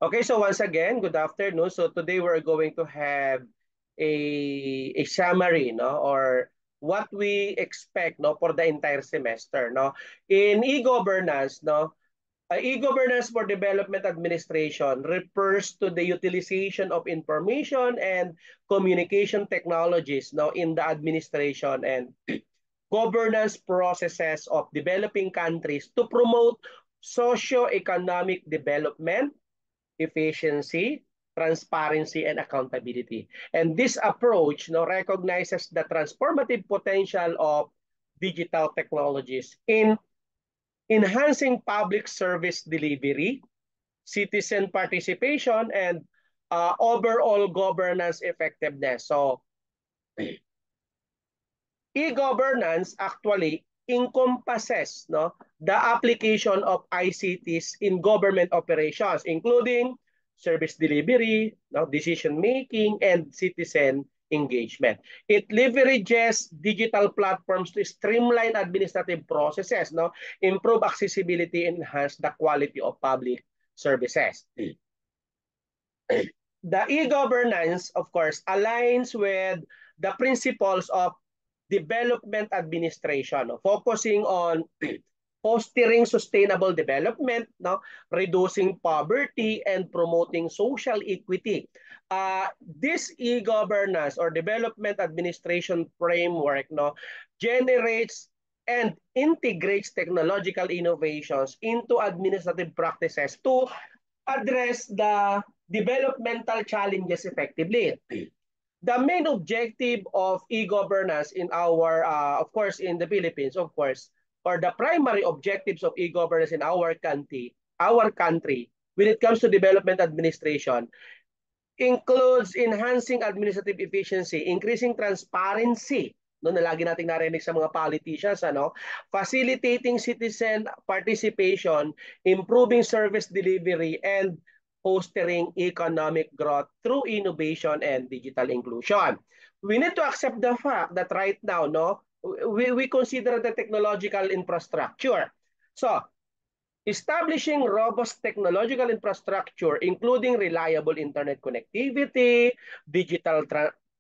Okay, so once again, good afternoon. So today we're going to have a summary, no, or what we expect, no, for the entire semester, no. In e-governance, no, e-governance for development administration refers to the utilization of information and communication technologies, no, in the administration and governance processes of developing countries to promote socio-economic development, efficiency, transparency, and accountability. And this approach, no, recognizes the transformative potential of digital technologies in enhancing public service delivery, citizen participation, and overall governance effectiveness. So, e-governance actually encompasses, no, the application of ICTs in government operations, including service delivery, no, decision making, and citizen engagement. It leverages digital platforms to streamline administrative processes, no, improve accessibility, and enhance the quality of public services. The e-governance, of course, aligns with the principles of development administration, no? Focusing on fostering sustainable development, no, reducing poverty, and promoting social equity. This e-governance or development administration framework, no, generates and integrates technological innovations into administrative practices to address the developmental challenges effectively. The main objective of e-governance in our, of course, in the Philippines, of course, or the primary objectives of e-governance in our country, when it comes to development administration, includes enhancing administrative efficiency, increasing transparency, no, na lagi nating narinig sa mga politicians, ano, facilitating citizen participation, improving service delivery, and fostering economic growth through innovation and digital inclusion. We need to accept the fact that right now, no, we consider the technological infrastructure. So, establishing robust technological infrastructure, including reliable internet connectivity, digital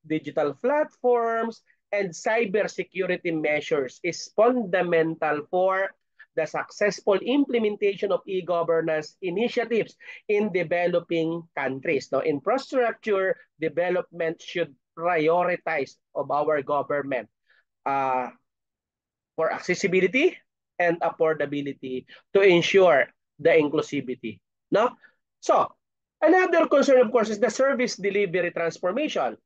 digital platforms, and cybersecurity measures is fundamental for the successful implementation of e-governance initiatives in developing countries. Now, infrastructure development should prioritize of our government uh, for accessibility and affordability to ensure the inclusivity. No? So, another concern, of course, is the service delivery transformation.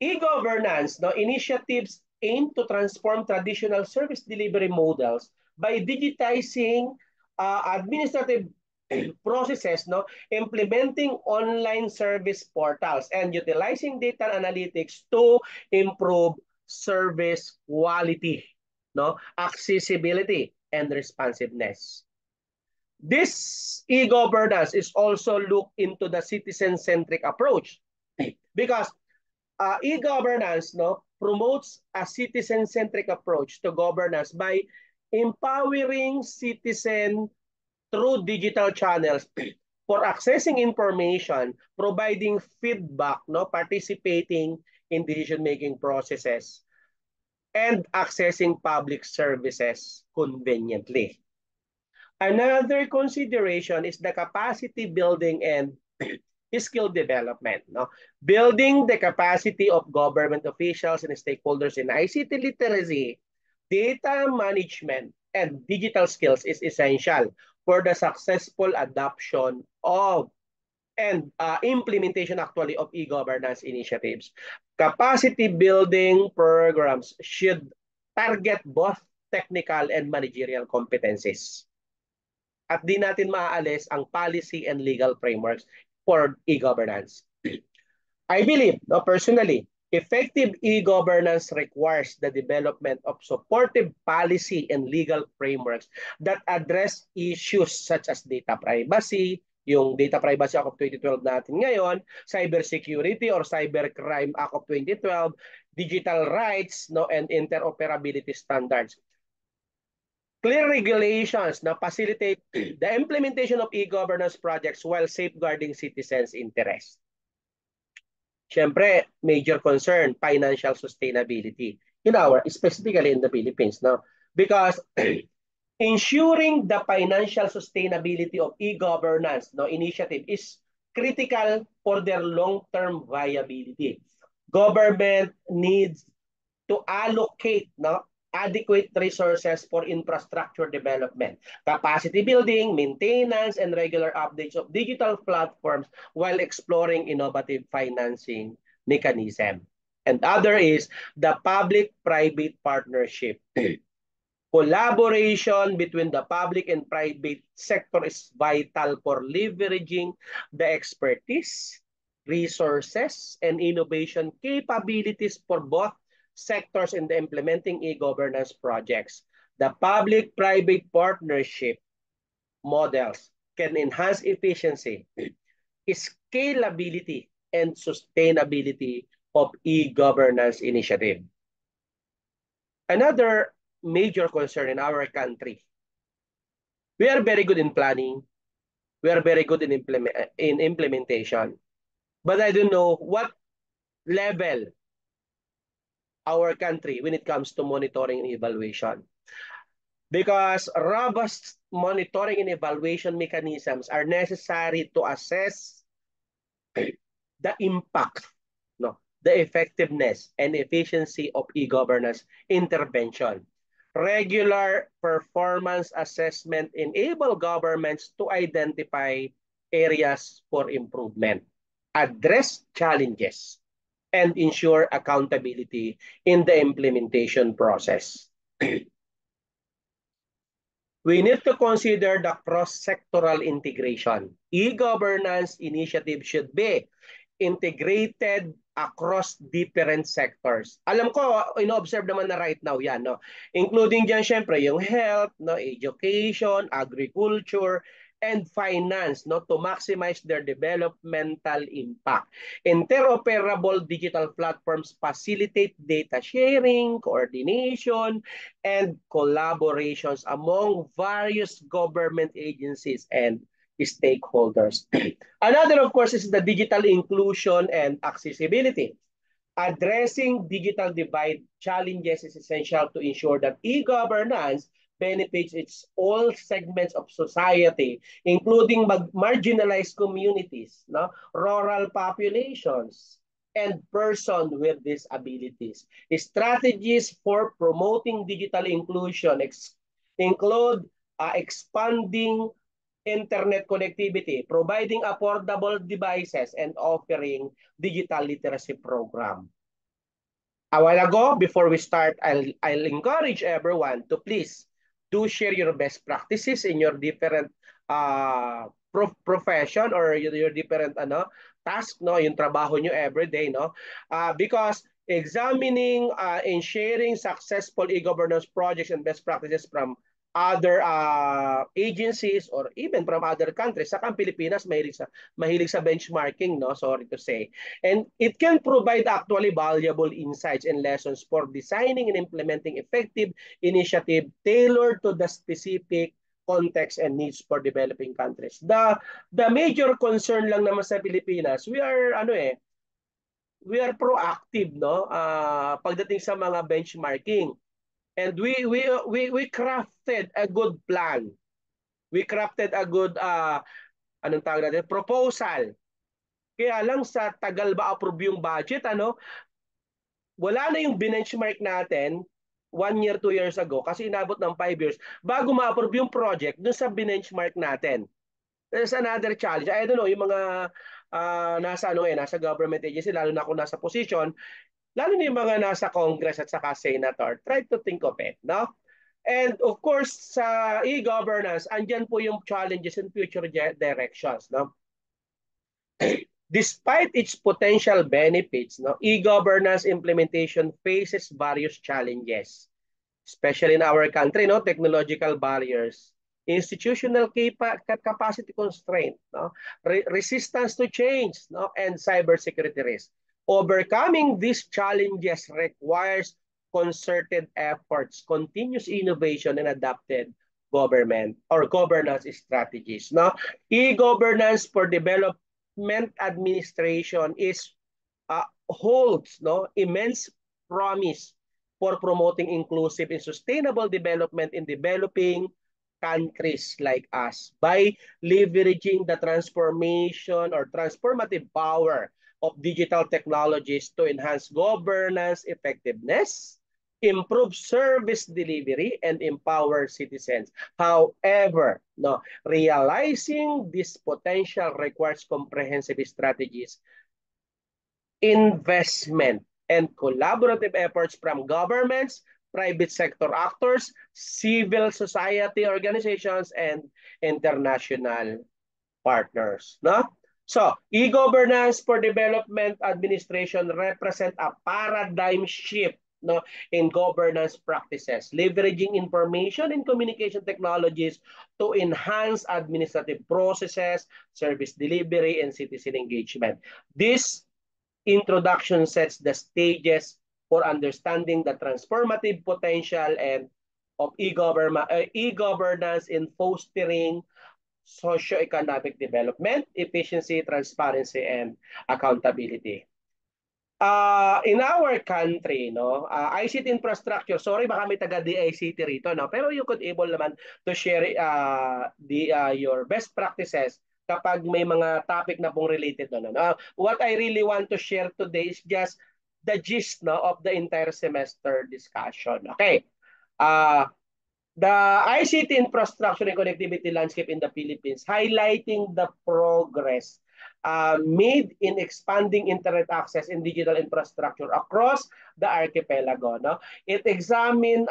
E-governance, no, initiatives aim to transform traditional service delivery models by digitizing administrative processes, no, implementing online service portals, and utilizing data analytics to improve service quality, no, accessibility, and responsiveness. This e-governance is also look into the citizen-centric approach because e-governance, no, promotes a citizen-centric approach to governance by empowering citizen through digital channels for accessing information, providing feedback, no, participating in decision-making processes, and accessing public services conveniently. Another consideration is the capacity building and skill development. No? Building the capacity of government officials and stakeholders in ICT literacy, data management, and digital skills is essential for the successful adoption of and implementation actually of e-governance initiatives. Capacity building programs should target both technical and managerial competencies. At di natin maaalis ang policy and legal frameworks for e-governance. I believe, no, personally, effective e-governance requires the development of supportive policy and legal frameworks that address issues such as data privacy, yung Data Privacy Act of 2012 natin ngayon, cybersecurity or cybercrime act of 2012, digital rights, no, and interoperability standards. Clear regulations na facilitate the implementation of e-governance projects while safeguarding citizens' interests. Siyempre, major concern, financial sustainability specifically in the Philippines, no? Because ensuring the financial sustainability of e-governance initiative is critical for their long-term viability. Government needs to allocate adequate resources for infrastructure development, capacity building, maintenance, and regular updates of digital platforms while exploring innovative financing mechanism. And other is the public-private partnership. Collaboration between the public and private sector is vital for leveraging the expertise, resources, and innovation capabilities for both sectors in the implementing e-governance projects. The public-private partnership models can enhance efficiency, scalability, and sustainability of e-governance initiative. Another major concern in our country, we are very good in planning, we are very good in implementation, but I don't know what level our country when it comes to monitoring and evaluation. Because robust monitoring and evaluation mechanisms are necessary to assess the impact, the effectiveness and efficiency of e-governance intervention. Regular performance assessment enable governments to identify areas for improvement, address challenges, and ensure accountability in the implementation process. We need to consider the cross-sectoral integration. E-governance initiative should be integrated across different sectors. Alam ko, ino-observe naman na right now yan, including dyan, syempre, yung health, education, agriculture, and finance, to maximize their developmental impact. Interoperable digital platforms facilitate data sharing, coordination, and collaborations among various government agencies and stakeholders. Another, of course, is the digital inclusion and accessibility. Addressing digital divide challenges is essential to ensure that e-governance benefits its all segments of society, including marginalized communities, rural populations, and persons with disabilities. Strategies for promoting digital inclusion include expanding internet connectivity, providing affordable devices, and offering digital literacy program. A while ago, before we start, I'll encourage everyone to please do share your best practices in your different profession or your different task, yung trabaho nyo everyday, because examining and sharing successful e-governance projects and best practices from other agencies or even from other countries. Sa Pilipinas, mahilig sa benchmarking, sorry to say. And it can provide actually valuable insights and lessons for designing and implementing effective initiative tailored to the specific context and needs for developing countries. The major concern lang naman sa Pilipinas, we are proactive, pagdating sa mga benchmarking. And we crafted a good plan. We crafted a good anong tawag natin, proposal. Kaya lang sa tagal ba approve yung budget, wala na yung benchmark natin 1 year, 2 years ago kasi inabot ng 5 years bago ma-approve yung project dun sa benchmark natin. There's another challenge. I don't know, yung mga nasa government agency, lalo na kung nasa position, lalo na yung mga nasa Congress at saka Senator, try to think of it, And of course, sa e-governance, andyan po yung challenges and future directions, Despite its potential benefits, e-governance implementation faces various challenges, especially in our country, technological barriers, institutional capacity constraint, resistance to change, and cybersecurity risk. Overcoming these challenges requires concerted efforts, continuous innovation, and adapted government or governance strategies. No, e-governance for development administration is holds immense promise for promoting inclusive and sustainable development in developing countries like us by leveraging the transformation or transformative power of digital technologies to enhance governance effectiveness, improve service delivery, and empower citizens. However, no, realizing this potential requires comprehensive strategies, investment, and collaborative efforts from governments, private sector actors, civil society organizations, and international partners. No? So, e-governance for development administration represent a paradigm shift, no, in governance practices, leveraging information and communication technologies to enhance administrative processes, service delivery, and citizen engagement. This introduction sets the stages for understanding the transformative potential and of e-governance in fostering socio-economic development, efficiency, transparency, and accountability. In our country, no, ICT infrastructure, sorry baka may taga DICT rito, no, pero you could able naman to share your best practices kapag may mga topic na pong related doon. No? What I really want to share today is just the gist, no, of the entire semester discussion. Okay. The ICT infrastructure and connectivity landscape in the Philippines, highlighting the progress made in expanding internet access and digital infrastructure across the archipelago. No? It examined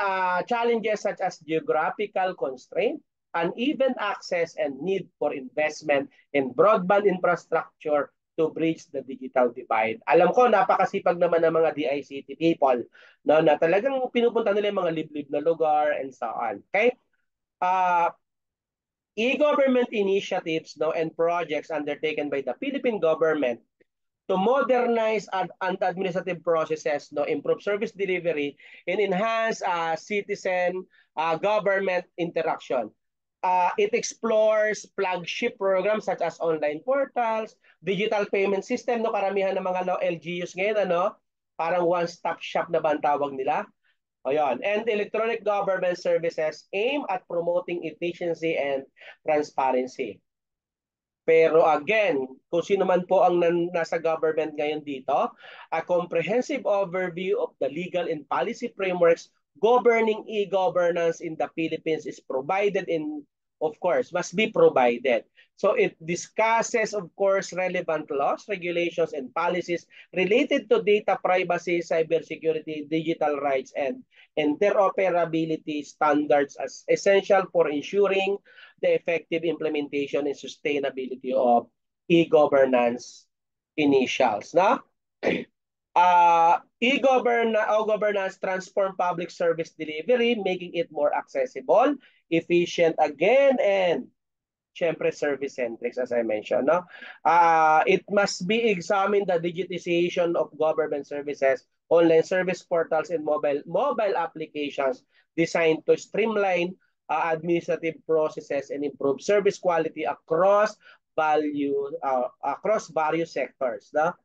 challenges such as geographical constraint, uneven access, and need for investment in broadband infrastructure to bridge the digital divide. Alam ko, napakasipag naman ng mga DICT people, no, na talagang pinupunta nila yung mga liblib na lugar and so on. Okay? E-government initiatives, no, and projects undertaken by the Philippine government to modernize and administrative processes, no, improve service delivery, and enhance citizen government interaction. It explores flagship programs such as online portals, digital payment system, no, karamihan ng mga LGUs ngayon, ano, parang one-stop shop na ba ang tawag nila? Ayan. And electronic government services aim at promoting efficiency and transparency. Pero again, kung sino man po ang nasa government ngayon dito, a comprehensive overview of the legal and policy frameworks governing e-governance in the Philippines is provided in, of course, must be provided. So it discusses, of course, relevant laws, regulations, and policies related to data privacy, cybersecurity, digital rights, and interoperability standards as essential for ensuring the effective implementation and sustainability of e-governance initials. Na? E-governance transform public service delivery, making it more accessible, efficient again, and syempre service-centric, as I mentioned. No? It must be examined the digitization of government services, online service portals, and mobile applications designed to streamline administrative processes and improve service quality across various sectors. No?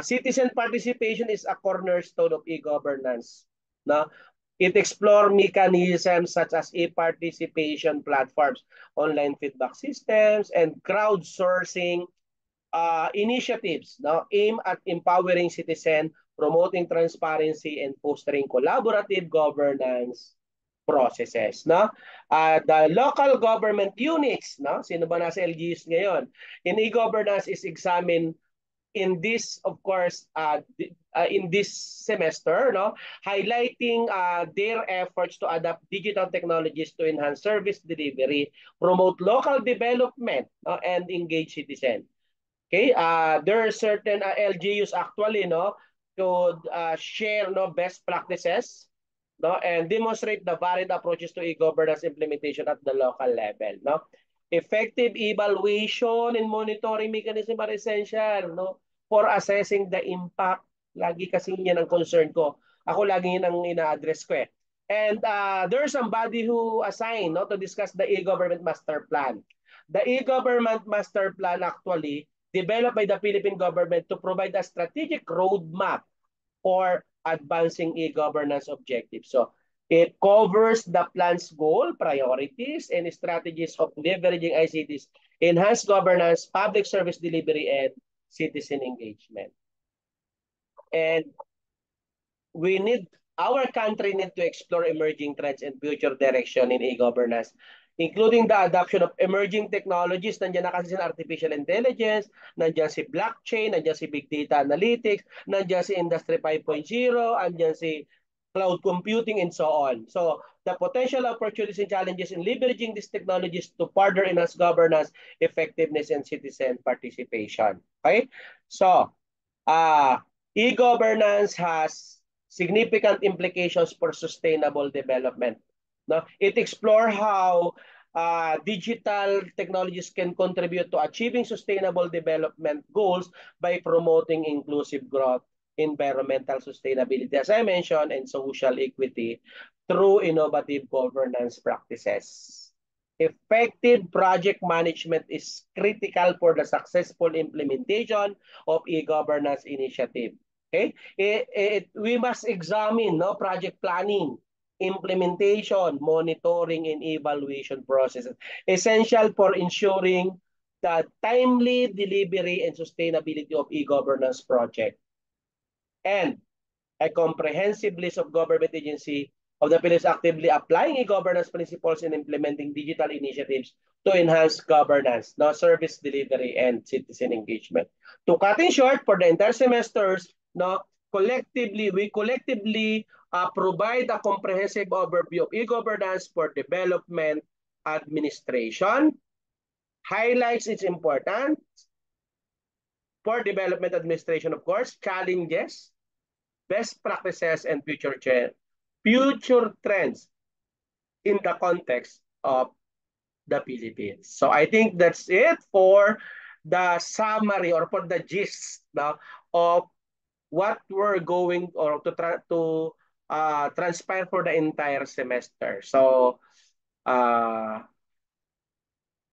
Citizen participation is a cornerstone of e-governance. No? It explores mechanisms such as e-participation platforms, online feedback systems, and crowdsourcing initiatives, no, aim at empowering citizens, promoting transparency, and fostering collaborative governance processes. No? The local government units, no? Sino ba nasa LGUs ngayon? In e-governance is examined in this, of course, in this semester, no, highlighting their efforts to adapt digital technologies to enhance service delivery, promote local development, and engage citizens. Okay, there are certain LGUs actually, no, to share, no, best practices, no, and demonstrate the varied approaches to e-governance implementation at the local level, no. Effective evaluation and monitoring mechanism are essential, no, for assessing the impact. Lagi kasi yan ang concern ko. Ako lagi yun ang ina-address ko eh. And there's somebody who assigned to discuss the e-government master plan. The e-government master plan actually developed by the Philippine government to provide a strategic roadmap for advancing e-governance objectives. So it covers the plan's goal, priorities, and strategies of leveraging ICTs, enhanced governance, public service delivery, and citizen engagement. And we need our country need to explore emerging trends and future direction in e-governance, including the adoption of emerging technologies. Nandiyan na kasi si artificial intelligence, nandiyan si blockchain, nandiyan si big data analytics, nandiyan si industry 5.0, nandiyan si cloud computing and so on. So the potential opportunities and challenges in leveraging these technologies to further enhance governance, effectiveness, and citizen participation. Okay? So, uh, e-governance has significant implications for sustainable development. No? It explores how digital technologies can contribute to achieving sustainable development goals by promoting inclusive growth, environmental sustainability, as I mentioned, and social equity through innovative governance practices. Effective project management is critical for the successful implementation of e-governance initiative. Okay? We must examine project planning, implementation, monitoring, and evaluation processes, essential for ensuring the timely delivery and sustainability of e-governance project. And a comprehensive list of government agency of the Philippines actively applying e-governance principles and implementing digital initiatives to enhance governance, service delivery, and citizen engagement. To cut in short, for the entire semesters, we collectively provide a comprehensive overview of e-governance for development administration, highlights its importance for development administration, of course, challenges, best practices, and future trends in the context of the Philippines. So I think that's it for the summary or for the gist of what we're going or to try to transpire for the entire semester. So